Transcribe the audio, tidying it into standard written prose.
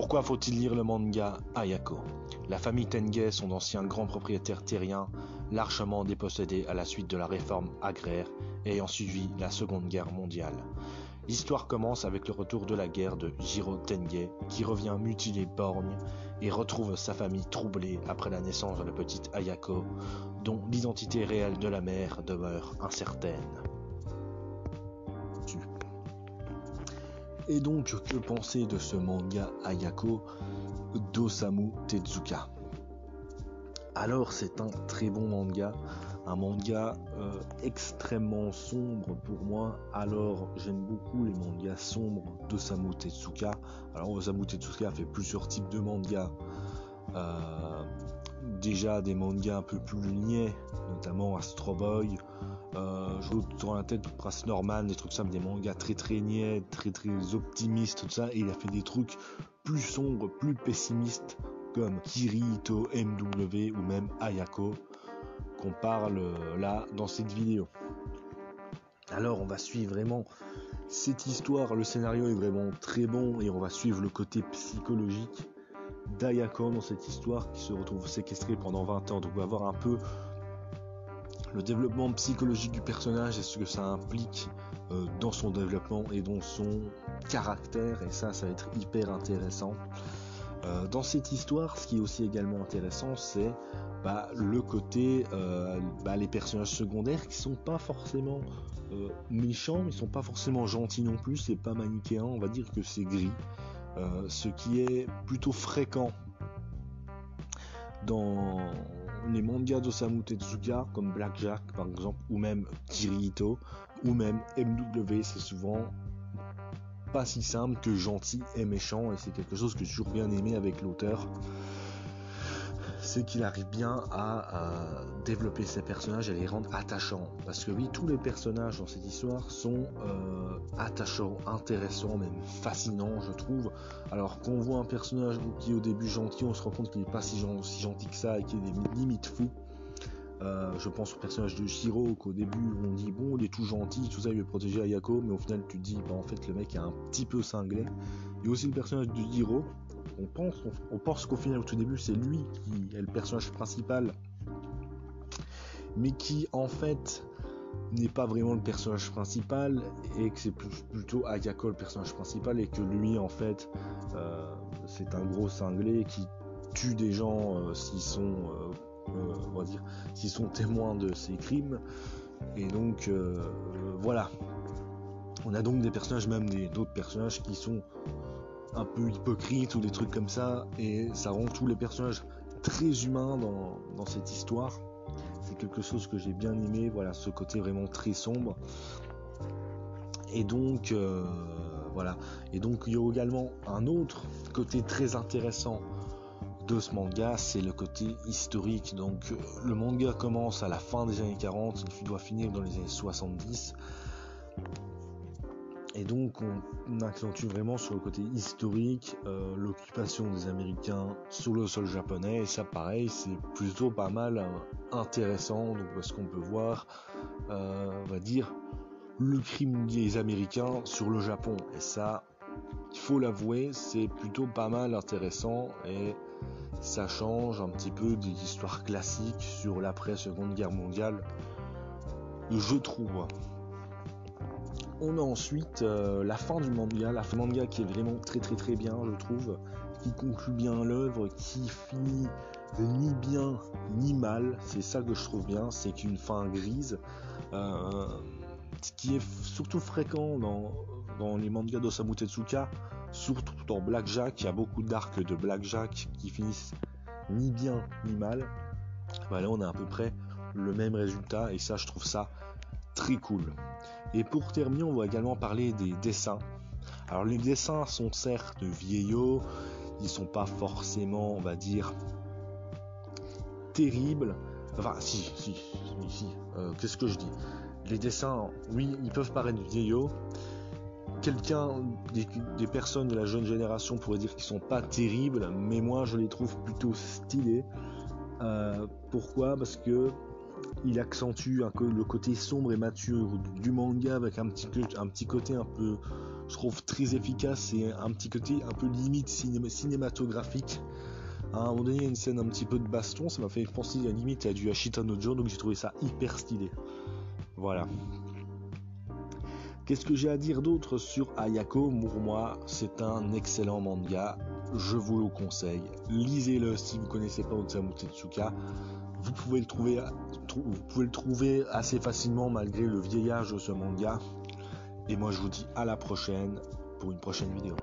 Pourquoi faut-il lire le manga Ayako? La famille Tengai sont d'anciens grands propriétaires terriens, largement dépossédés à la suite de la réforme agraire ayant suivi la Seconde Guerre mondiale. L'histoire commence avec le retour de la guerre de Jiro Tengai, qui revient mutilé borgne et retrouve sa famille troublée après la naissance de la petite Ayako, dont l'identité réelle de la mère demeure incertaine. Et donc, que penser de ce manga Ayako d'Osamu Tezuka? Alors, c'est un très bon manga, un manga extrêmement sombre pour moi. Alors, j'aime beaucoup les mangas sombres d'Osamu Tezuka. Alors, Osamu Tezuka a fait plusieurs types de mangas. Déjà des mangas un peu plus niais, notamment Astro Boy. J'ai dans la tête Prince Norman, des trucs simples, des mangas très très niais, très très optimistes, tout ça, et il a fait des trucs plus sombres, plus pessimistes, comme Kirito MW ou même Ayako, qu'on parle là dans cette vidéo. Alors on va suivre vraiment cette histoire, le scénario est vraiment très bon, et on va suivre le côté psychologique d'Ayako dans cette histoire, qui se retrouve séquestrée pendant 20 ans, donc on va voir un peu le développement psychologique du personnage et ce que ça implique dans son développement et dans son caractère, et ça va être hyper intéressant. Dans cette histoire, ce qui est aussi également intéressant, c'est le côté les personnages secondaires qui sont pas forcément méchants, ils sont pas forcément gentils non plus, c'est pas manichéen, on va dire que c'est gris, ce qui est plutôt fréquent dans les mangas d'Osamu Tezuka comme Blackjack par exemple, ou même Kirito, ou même MW. C'est souvent pas si simple que gentil et méchant, et c'est quelque chose que j'ai toujours bien aimé avec l'auteur, c'est qu'il arrive bien à développer ses personnages et les rendre attachants, parce que oui, tous les personnages dans cette histoire sont attachants, intéressants, même fascinants, je trouve. Alors qu'on voit un personnage qui est au début gentil, on se rend compte qu'il n'est pas si gentil que ça, et qu'il est des limites fou. Je pense au personnage de Shiro, qu'au début on dit bon, il est tout gentil, tout ça, il veut protéger Ayako, mais au final tu te dis en fait le mec est un petit peu cinglé. Il y a aussi le personnage de Hiro. On pense qu'au final, au tout début, c'est lui qui est le personnage principal, mais qui en fait n'est pas vraiment le personnage principal, et que c'est plutôt Ayako le personnage principal, et que lui en fait c'est un gros cinglé qui tue des gens s'ils sont on va dire s'ils sont témoins de ses crimes. Et donc voilà, on a donc des personnages, même d'autres personnages qui sont un peu hypocrite ou des trucs comme ça, et ça rend tous les personnages très humains dans cette histoire. C'est quelque chose que j'ai bien aimé, voilà, ce côté vraiment très sombre. Et donc voilà, et donc il y a également un autre côté très intéressant de ce manga, c'est le côté historique. Donc le manga commence à la fin des années 40, il doit finir dans les années 70. Et donc on accentue vraiment sur le côté historique, l'occupation des Américains sur le sol japonais, et ça pareil, c'est plutôt pas mal intéressant, donc, parce qu'on peut voir on va dire le crime des Américains sur le Japon, et ça, il faut l'avouer, c'est plutôt pas mal intéressant, et ça change un petit peu des histoires classiques sur l'après-Seconde Guerre mondiale, je trouve. On a ensuite la fin du manga, la fin du manga qui est vraiment très très très bien, je trouve, qui conclut bien l'œuvre, qui finit ni bien ni mal. C'est ça que je trouve bien, c'est qu'une fin grise, ce qui est surtout fréquent dans les mangas d'Osamu Tezuka, surtout dans Blackjack. Il y a beaucoup d'arcs de Blackjack qui finissent ni bien ni mal. Là on a à peu près le même résultat, et ça, je trouve ça très cool. Et pour terminer, on va également parler des dessins. Alors les dessins sont certes vieillots, ils sont pas forcément, on va dire, terribles. Enfin si, qu'est-ce que je dis ? Les dessins, oui, ils peuvent paraître vieillots. Des personnes de la jeune génération pourraient dire qu'ils sont pas terribles, mais moi je les trouve plutôt stylés. Pourquoi ? Parce que il accentue le côté sombre et mature du manga avec un petit côté un peu, je trouve, très efficace et un petit côté un peu limite cinématographique. À un moment donné, il y a une scène un petit peu de baston, ça m'a fait penser à limite à du Ashita no Joe, donc j'ai trouvé ça hyper stylé. Voilà. Qu'est-ce que j'ai à dire d'autre sur Ayako? Pour moi, c'est un excellent manga. Je vous le conseille. Lisez-le si vous ne connaissez pas Osamu Tezuka. Vous pouvez le trouver assez facilement malgré le vieillage de ce manga. Et moi, je vous dis à la prochaine pour une prochaine vidéo.